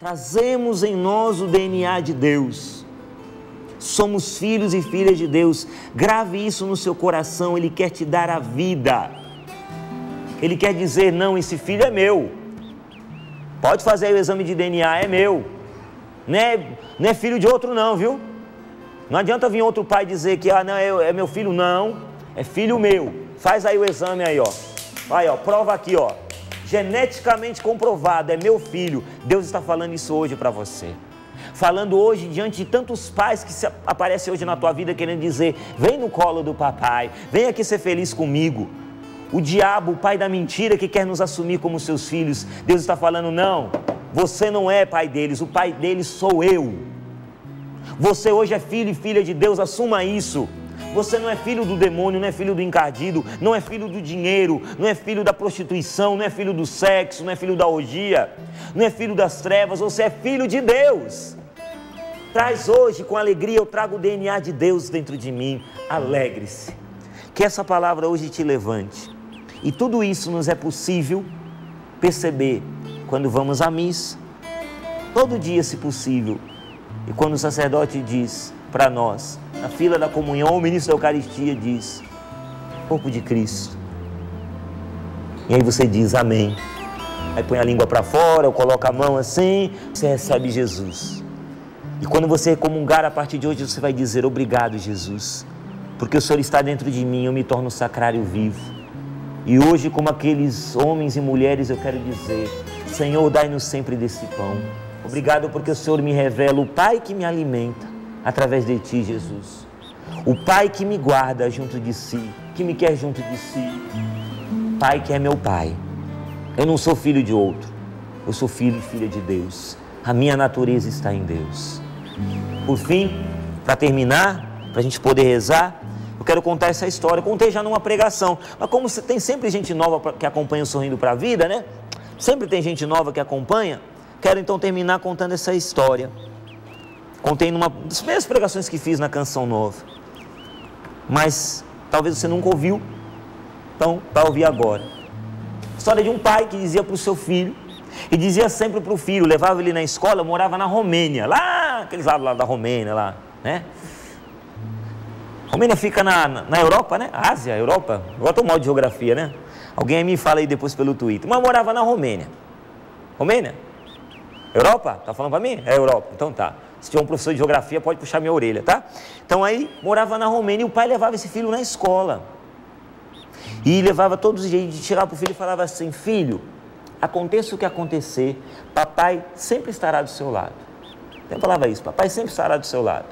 trazemos em nós o DNA de Deus. Somos filhos e filhas de Deus. Grave isso no seu coração. Ele quer te dar a vida. Ele quer dizer, não, esse filho é meu. Pode fazer aí o exame de DNA, é meu. Não é filho de outro não, viu? Não adianta vir outro pai dizer que não, é meu filho, não. É filho meu. Faz aí o exame aí, ó. Aí, ó, prova aqui, ó. Geneticamente comprovado, é meu filho. Deus está falando isso hoje para você. Falando hoje diante de tantos pais que aparecem hoje na tua vida querendo dizer, vem no colo do papai, vem aqui ser feliz comigo. O diabo, o pai da mentira que quer nos assumir como seus filhos, Deus está falando, não, você não é pai deles, o pai deles sou eu. Você hoje é filho e filha de Deus, assuma isso. Você não é filho do demônio, não é filho do encardido, não é filho do dinheiro, não é filho da prostituição, não é filho do sexo, não é filho da orgia, não é filho das trevas, você é filho de Deus. Traz hoje com alegria, eu trago o DNA de Deus dentro de mim, alegre-se. Que essa palavra hoje te levante. E tudo isso nos é possível perceber quando vamos à missa, todo dia se possível, e quando o sacerdote diz para nós, na fila da comunhão, ou o ministro da Eucaristia diz, corpo de Cristo. E aí você diz amém. Aí põe a língua para fora, ou coloca a mão assim, você recebe Jesus. E quando você comungar a partir de hoje, você vai dizer, obrigado Jesus, porque o Senhor está dentro de mim, eu me torno sacrário vivo. E hoje, como aqueles homens e mulheres, eu quero dizer, Senhor, dai-nos sempre desse pão. Obrigado porque o Senhor me revela o Pai que me alimenta, através de Ti, Jesus. O Pai que me guarda junto de si, que me quer junto de si. Pai que é meu Pai. Eu não sou filho de outro, eu sou filho e filha de Deus. A minha natureza está em Deus. Por fim, para terminar, para a gente poder rezar, eu quero contar essa história. Eu contei já numa pregação, mas como tem sempre gente nova que acompanha o Sorrindo para a Vida, né? Sempre tem gente nova que acompanha. Quero então terminar contando essa história. Contei numa das primeiras pregações que fiz na Canção Nova. Mas talvez você nunca ouviu, então vai ouvir agora. História de um pai que dizia para o seu filho, e dizia sempre para o filho, levava ele na escola, morava na Romênia, lá, aqueles lados lá da Romênia, lá, né? Romênia fica na Europa, né? Ásia, Europa. Agora estou mal de geografia, né? Alguém aí me fala aí depois pelo Twitter. Mas morava na Romênia. Romênia? Europa? Tá falando para mim? É Europa. Então tá. Se tiver um professor de geografia, pode puxar minha orelha, tá? Então aí, morava na Romênia e o pai levava esse filho na escola. E levava todos os dias, chegava para o filho e falava assim, filho, aconteça o que acontecer, papai sempre estará do seu lado. Então falava isso, papai sempre estará do seu lado.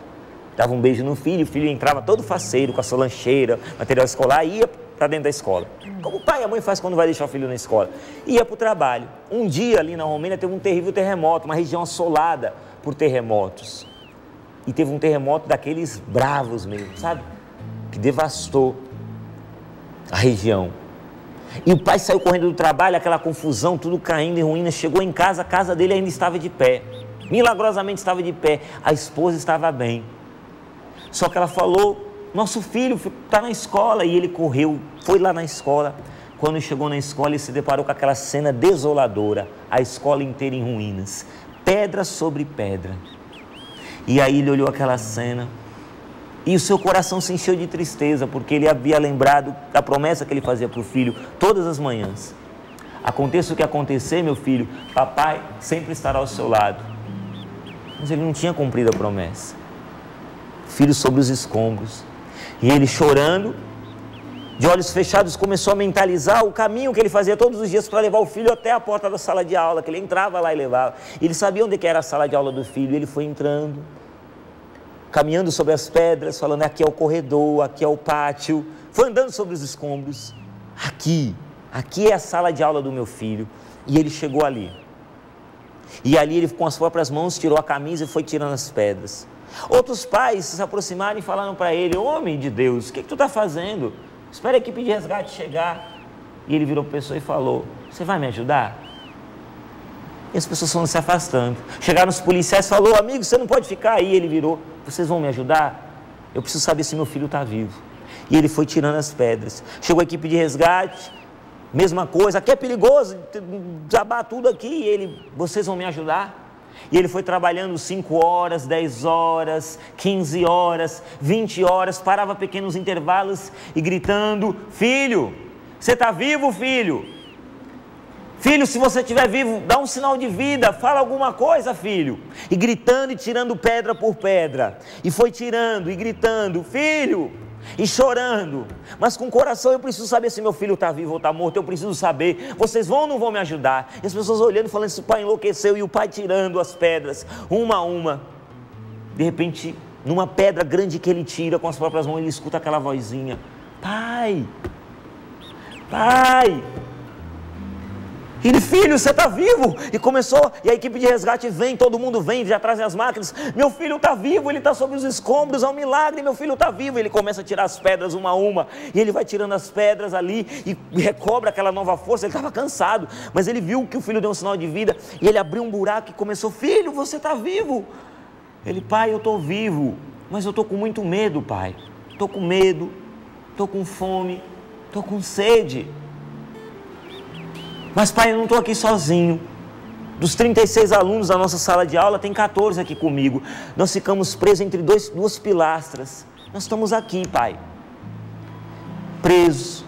Dava um beijo no filho, o filho entrava todo faceiro, com a sua lancheira, material escolar, e ia para dentro da escola. Como o pai e a mãe faz quando vai deixar o filho na escola. Ia para o trabalho. Um dia ali na Romênia teve um terrível terremoto, uma região assolada por terremotos. E teve um terremoto daqueles bravos mesmo, sabe? Que devastou a região. E o pai saiu correndo do trabalho, aquela confusão, tudo caindo em ruínas. Chegou em casa, a casa dele ainda estava de pé. Milagrosamente estava de pé. A esposa estava bem. Só que ela falou, nosso filho está na escola. E ele correu, foi lá na escola. Quando chegou na escola, ele se deparou com aquela cena desoladora. A escola inteira em ruínas. Pedra sobre pedra. E aí ele olhou aquela cena. E o seu coração se encheu de tristeza, porque ele havia lembrado da promessa que ele fazia para o filho todas as manhãs. Aconteça o que acontecer, meu filho, papai sempre estará ao seu lado. Mas ele não tinha cumprido a promessa. Filho sobre os escombros. E ele chorando, de olhos fechados, começou a mentalizar o caminho que ele fazia todos os dias para levar o filho até a porta da sala de aula, que ele entrava lá e levava. Ele sabia onde que era a sala de aula do filho, ele foi entrando, caminhando sobre as pedras, falando, aqui é o corredor, aqui é o pátio, foi andando sobre os escombros, aqui é a sala de aula do meu filho, e ele chegou ali, e ali ele com as próprias mãos tirou a camisa e foi tirando as pedras. Outros pais se aproximaram e falaram para ele, homem de Deus, o que tu está fazendo? Espera a equipe de resgate chegar. E ele virou para a pessoa e falou, você vai me ajudar? E as pessoas foram se afastando. Chegaram os policiais e falou, amigo, você não pode ficar aí. Ele virou, vocês vão me ajudar? Eu preciso saber se meu filho está vivo. E ele foi tirando as pedras. Chegou a equipe de resgate, mesma coisa, aqui é perigoso, desabar tudo aqui. E ele, vocês vão me ajudar? E ele foi trabalhando 5 horas, 10 horas, 15 horas, 20 horas, parava pequenos intervalos e gritando: filho, você está vivo, filho? Filho, se você estiver vivo, dá um sinal de vida, fala alguma coisa, filho. E gritando e tirando pedra por pedra. E foi tirando e gritando: filho, e chorando. Mas com o coração: eu preciso saber se meu filho está vivo ou está morto, eu preciso saber. Vocês vão ou não vão me ajudar? E as pessoas olhando e falando: esse pai enlouqueceu. E o pai tirando as pedras, uma a uma. De repente, numa pedra grande que ele tira com as próprias mãos, ele escuta aquela vozinha: pai, pai. Ele: filho, você está vivo? E começou, e a equipe de resgate vem, todo mundo vem, já trazem as máquinas: meu filho está vivo, ele está sobre os escombros, é um milagre, meu filho está vivo. Ele começa a tirar as pedras uma a uma, e ele vai tirando as pedras ali, e recobra aquela nova força. Ele estava cansado, mas ele viu que o filho deu um sinal de vida, e ele abriu um buraco e começou: filho, você está vivo? Ele: pai, eu estou vivo, mas eu estou com muito medo, pai. Estou com medo, estou com fome, estou com sede. Mas pai, eu não estou aqui sozinho. Dos 36 alunos da nossa sala de aula, tem 14 aqui comigo. Nós ficamos presos entre duas pilastras. Nós estamos aqui, pai, presos.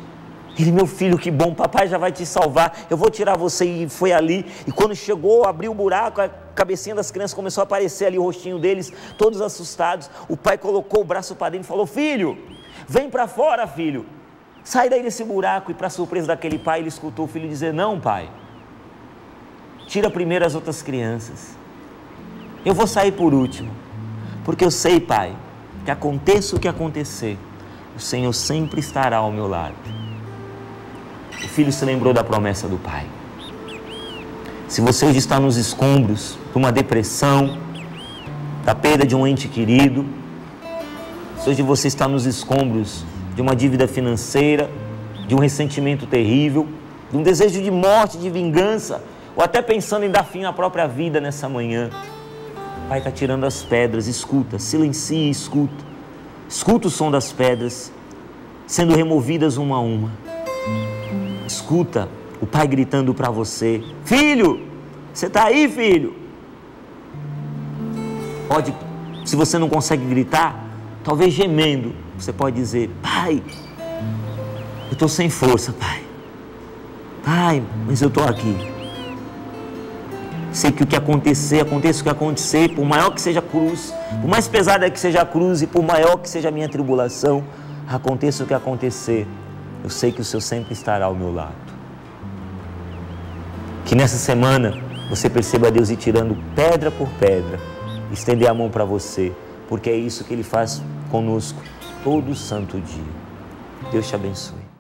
Ele: meu filho, que bom, papai já vai te salvar, eu vou tirar você. E foi ali, e quando chegou, abriu o buraco, a cabecinha das crianças começou a aparecer ali, o rostinho deles, todos assustados. O pai colocou o braço para dentro e falou: filho, vem para fora, filho. Sai daí desse buraco. E para surpresa daquele pai, ele escutou o filho dizer: não, pai, tira primeiro as outras crianças, eu vou sair por último, porque eu sei, pai, que aconteça o que acontecer, o Senhor sempre estará ao meu lado. O filho se lembrou da promessa do pai. Se você hoje está nos escombros de uma depressão, da perda de um ente querido, se hoje você está nos escombros de uma dívida financeira, de um ressentimento terrível, de um desejo de morte, de vingança, ou até pensando em dar fim à própria vida nessa manhã, o pai está tirando as pedras. Escuta, silencie e escuta. Escuta o som das pedras sendo removidas uma a uma. Escuta o pai gritando para você: filho, você está aí, filho? Pode, se você não consegue gritar, talvez gemendo, você pode dizer: pai, eu estou sem força, pai. Pai, mas eu estou aqui. Sei que o que acontecer, aconteça o que acontecer, por maior que seja a cruz, por mais pesada que seja a cruz e por maior que seja a minha tribulação, aconteça o que acontecer, eu sei que o Senhor sempre estará ao meu lado. Que nessa semana você perceba Deus ir tirando pedra por pedra, estender a mão para você, porque é isso que Ele faz conosco todo santo dia. Deus te abençoe.